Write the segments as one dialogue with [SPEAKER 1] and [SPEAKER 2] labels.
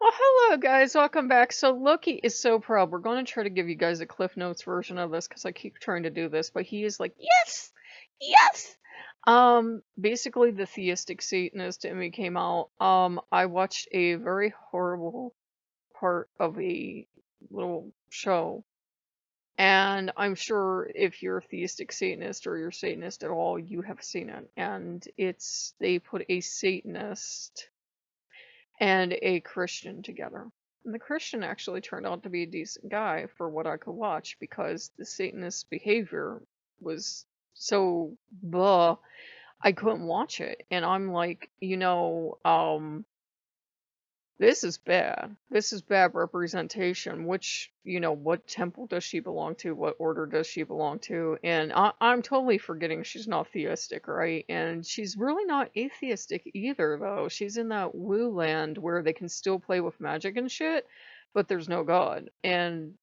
[SPEAKER 1] Well, hello guys, welcome back. So Loki is so proud. We're going to try to give you guys a Cliff Notes version of this because I keep trying to do this, but he is like, yes, yes. Basically, the theistic Satanist in me came out. I watched a very horrible part of a little show, and I'm sure if you're a theistic Satanist or you're Satanist at all, you have seen it. And they put a Satanist and a Christian together. And the Christian actually turned out to be a decent guy for what I could watch because the Satanist behavior was so blah, I couldn't watch it. And I'm like, this is bad. This is bad representation. What temple does she belong to? What order does she belong to? And I'm totally forgetting she's not theistic, right? And she's really not atheistic either, though. She's in that woo land where they can still play with magic and shit, but there's no God. And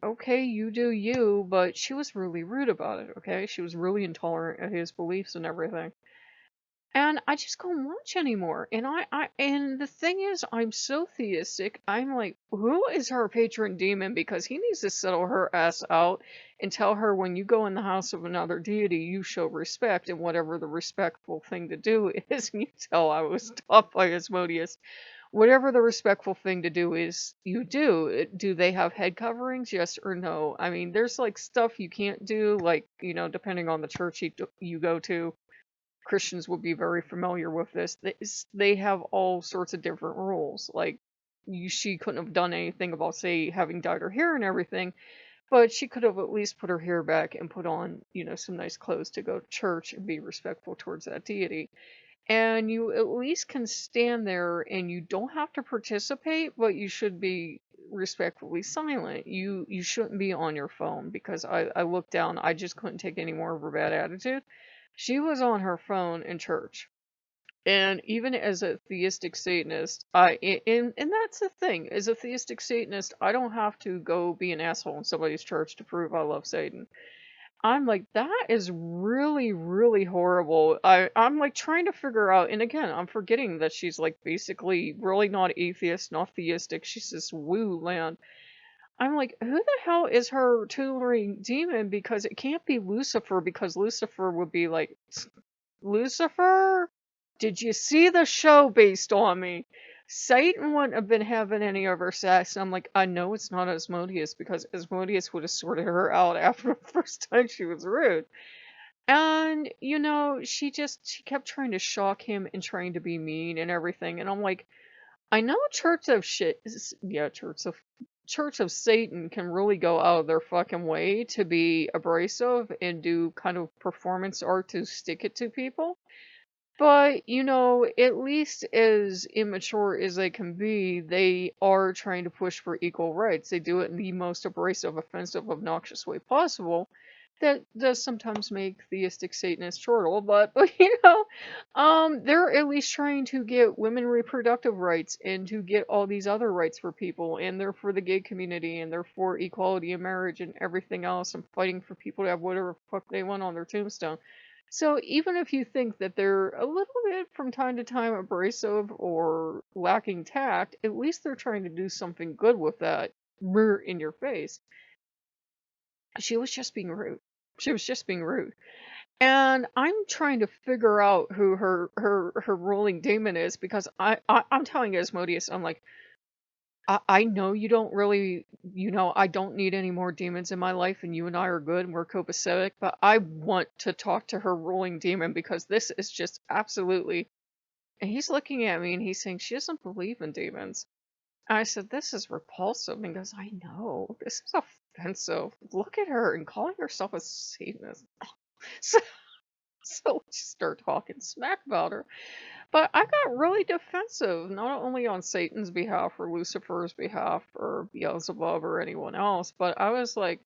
[SPEAKER 1] okay, you do you, but she was really rude about it, okay? She was really intolerant of his beliefs and everything. And I just couldn't watch anymore. And the thing is, I'm so theistic. I'm like, who is her patron demon? Because he needs to settle her ass out and tell her when you go in the house of another deity, you show respect, and whatever the respectful thing to do is. And you tell I was taught by Asmodeus. Whatever the respectful thing to do is, you do. Do they have head coverings? Yes or no? I mean, there's like stuff you can't do, like, depending on the church you go to. Christians would be very familiar with this. They have all sorts of different rules. Like, she couldn't have done anything about, say, having dyed her hair and everything, but she could have at least put her hair back and put on, some nice clothes to go to church and be respectful towards that deity. And you at least can stand there and you don't have to participate, but you should be respectfully silent. You shouldn't be on your phone because I looked down, I just couldn't take any more of her bad attitude. She was on her phone in church. And even as a theistic Satanist, and that's the thing. As a theistic Satanist, I don't have to go be an asshole in somebody's church to prove I love Satan. I'm like, that is really, really horrible. I'm like trying to figure out, and again, I'm forgetting that she's like basically really not atheist, not theistic. She's this woo land. I'm like, who the hell is her tutoring demon? Because it can't be Lucifer, because Lucifer would be like, Lucifer? Did you see the show based on me? Satan wouldn't have been having any of her sex. And I'm like, I know it's not Asmodeus because Asmodeus would have sorted her out after the first time she was rude. And, she kept trying to shock him and trying to be mean and everything. And I'm like, I know Church of Satan can really go out of their fucking way to be abrasive and do kind of performance art to stick it to people. But, at least as immature as they can be, they are trying to push for equal rights. They do it in the most abrasive, offensive, obnoxious way possible. That does sometimes make theistic Satanists chortle, but they're at least trying to get women reproductive rights and to get all these other rights for people, and they're for the gay community, and they're for equality in marriage and everything else, and fighting for people to have whatever the fuck they want on their tombstone. So even if you think that they're a little bit from time to time abrasive or lacking tact, at least they're trying to do something good with that mirror in your face. She was just being rude. She was just being rude. And I'm trying to figure out who her ruling demon is because I'm telling Asmodeus, I'm like, I know you don't really, I don't need any more demons in my life, and you and I are good and we're copacetic, but I want to talk to her ruling demon because this is just absolutely. And he's looking at me and he's saying she doesn't believe in demons. And I said, this is repulsive. And he goes, I know, this is offensive. Look at her and calling herself a Satanist. So, so let's just start talking smack about her. But I got really defensive, not only on Satan's behalf or Lucifer's behalf or Beelzebub or anyone else, but I was like,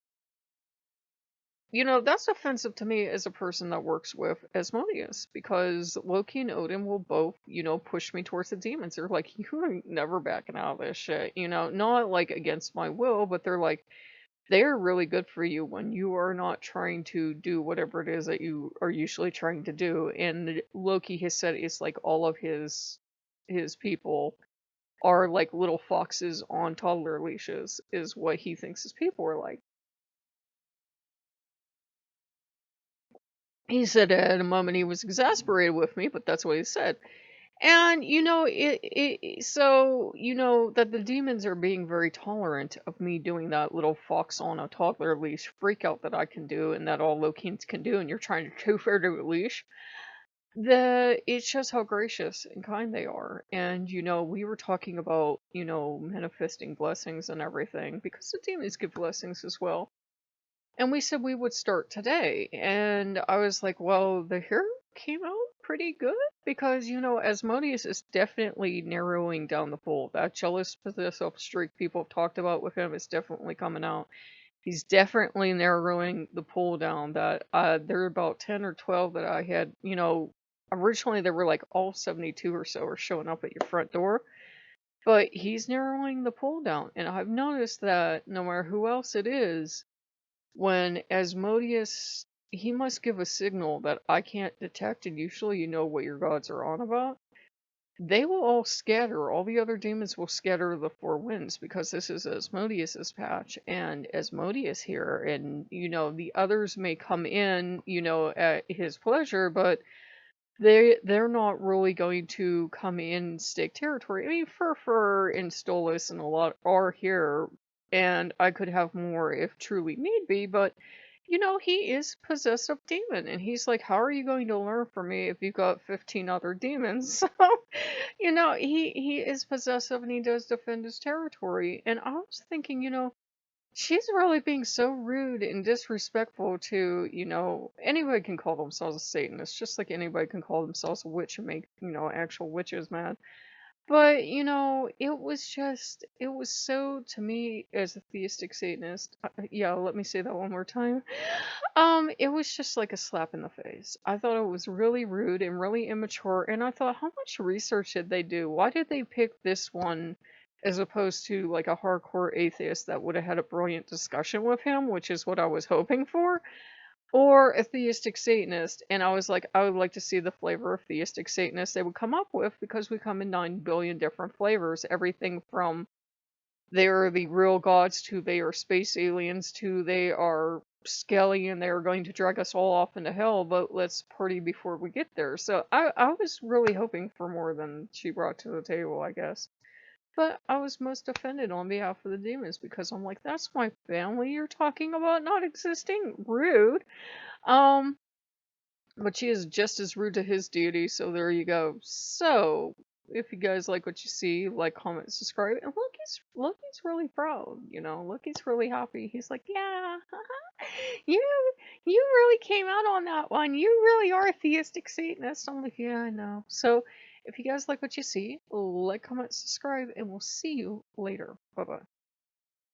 [SPEAKER 1] that's offensive to me as a person that works with Asmodeus, because Loki and Odin will both, push me towards the demons. They're like, you're never backing out of this shit, not like against my will, but they're like, they're really good for you when you are not trying to do whatever it is that you are usually trying to do. And Loki has said it's like all of his people are like little foxes on toddler leashes, is what he thinks his people are like. He said at a moment he was exasperated with me, but that's what he said. And so that the demons are being very tolerant of me doing that little fox on a toddler leash freak out that I can do, and that all Lokeans can do, and you're trying to too fair to a leash. It shows how gracious and kind they are. And we were talking about manifesting blessings and everything, because the demons give blessings as well. And we said we would start today. And I was like, well, the hero came out pretty good, because, Asmodeus is definitely narrowing down the pool. That jealous possessive streak people have talked about with him is definitely coming out. He's definitely narrowing the pool down. That there are about 10 or 12 that I had, originally there were like all 72 or so are showing up at your front door. But he's narrowing the pool down. And I've noticed that no matter who else it is, when Asmodeus, he must give a signal that I can't detect, and usually you know what your gods are on about. They will all scatter. All the other demons will scatter the four winds, because this is Asmodeus's patch, and Asmodeus here, and the others may come in, at his pleasure, but they're not really going to come in and stake territory. I mean, Fur and Stolas and a lot are here, and I could have more if truly need be, but he is possessive demon, and he's like, how are you going to learn from me if you've got 15 other demons? So, he is possessive, and he does defend his territory. And I was thinking, she's really being so rude and disrespectful to, anybody can call themselves a Satanist, just like anybody can call themselves a witch and make, actual witches mad. But, it was so, to me, as a theistic Satanist, yeah, let me say that one more time. It was just like a slap in the face. I thought it was really rude and really immature, and I thought, how much research did they do? Why did they pick this one as opposed to like a hardcore atheist that would have had a brilliant discussion with him, which is what I was hoping for? Or a theistic Satanist, and I was like, I would like to see the flavor of theistic Satanist they would come up with, because we come in 9 billion different flavors. Everything from they are the real gods, to they are space aliens, to they are skelly and they are going to drag us all off into hell, but let's party before we get there. So I was really hoping for more than she brought to the table, I guess. But I was most offended on behalf of the demons, because I'm like, that's my family you're talking about not existing? Rude. Um, but she is just as rude to his deity, so there you go. So, if you guys like what you see, like, comment, subscribe. And Loki's really proud, Loki's really happy. He's like, yeah, you you really came out on that one. You really are a theistic Satanist. I'm like, yeah, I know. So, if you guys like what you see, like, comment, subscribe, and we'll see you later. Bye-bye.